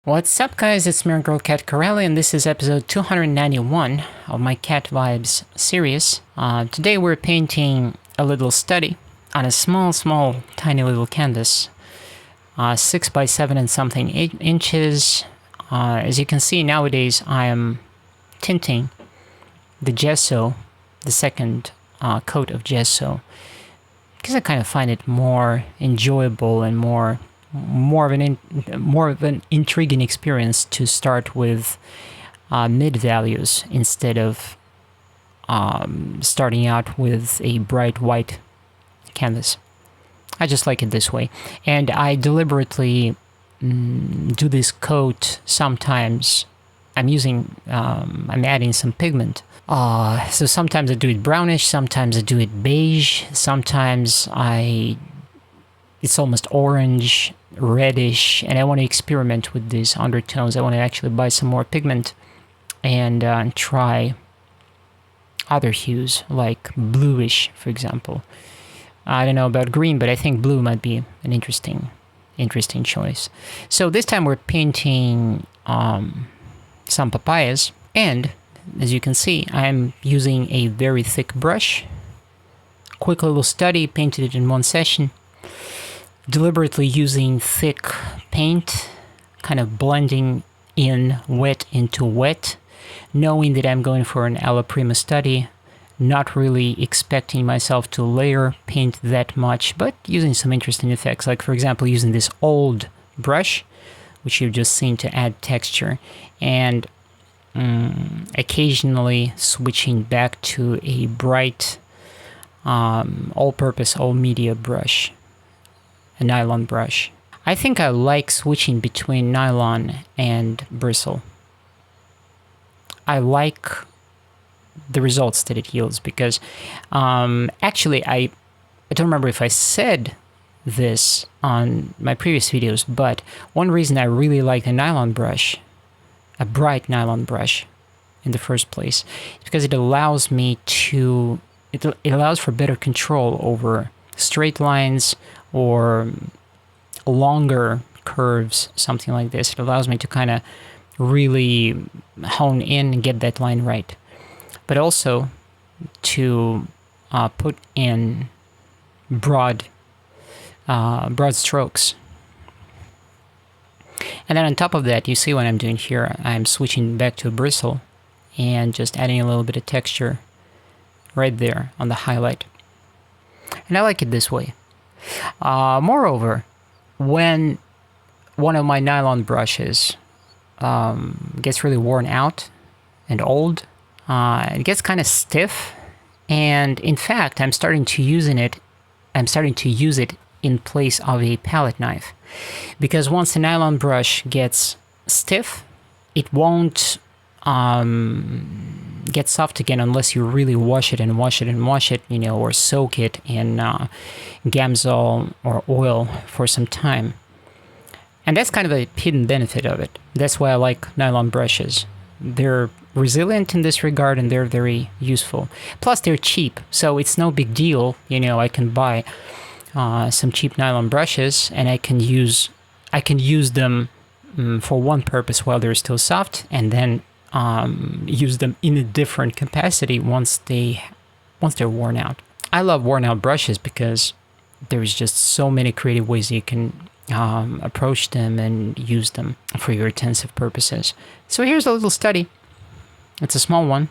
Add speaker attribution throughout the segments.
Speaker 1: What's up guys, it's me, girl CatCorelli, and this is episode 291 of my Cat Vibes series. Today we're painting a little study on a small, tiny little canvas. 6 by 7 and something 8 inches. As you can see, nowadays I am tinting the gesso, the second coat of gesso, because I kind of find it more enjoyable and more of an intriguing experience to start with mid values instead of starting out with a bright white canvas. I just like it this way, and I deliberately do this coat sometimes. I'm adding some pigment. So sometimes I do it brownish, sometimes I do it beige, sometimes it's almost orange, reddish, and I want to experiment with these undertones. I want to actually buy some more pigment and try other hues, like bluish, for example. I don't know about green, but I think blue might be an interesting choice. So this time we're painting some papayas, and as you can see, I'm using a very thick brush. Quick little study, painted it in one session. Deliberately using thick paint, kind of blending in wet into wet, knowing that I'm going for an alla prima study, not really expecting myself to layer paint that much, but using some interesting effects, like for example using this old brush, which you've just seen to add texture, and occasionally switching back to a bright all-purpose, all-media brush. A nylon brush. I think I like switching between nylon and bristle. I like the results that it yields because actually I don't remember if I said this on my previous videos, but one reason I really like a nylon brush, a bright nylon brush in the first place, is because it allows me to, it allows for better control over straight lines or longer curves, something like this. It allows me to kind of really hone in and get that line right, but also to put in broad strokes. And then on top of that, you see what I'm doing here. I'm switching back to a bristle and just adding a little bit of texture right there on the highlight. And I like it this way. Moreover, when one of my nylon brushes gets really worn out and old, it gets kind of stiff, and in fact I'm starting to use it in place of a palette knife, because once the nylon brush gets stiff, it won't get soft again unless you really wash it, you know, or soak it in Gamsol or oil for some time. And that's kind of a hidden benefit of it. That's why I like nylon brushes. They're resilient in this regard, and they're very useful. Plus they're cheap, so it's no big deal. You know, I can buy some cheap nylon brushes, and I can use them for one purpose while they're still soft, and then use them in a different capacity once they're worn out. I love worn out brushes because there's just so many creative ways you can approach them and use them for your intensive purposes. So here's a little study. It's a small one.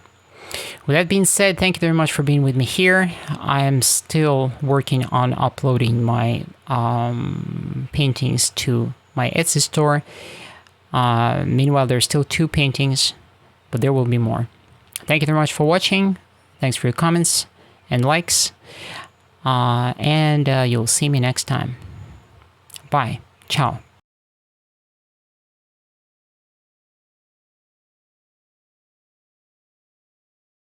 Speaker 1: With that being said, thank you very much for being with me here. I am still working on uploading my paintings to my Etsy store. Meanwhile, there's still 2 paintings, but there will be more. Thank you very much for watching. Thanks for your comments and likes. And you'll see me next time. Bye. Ciao.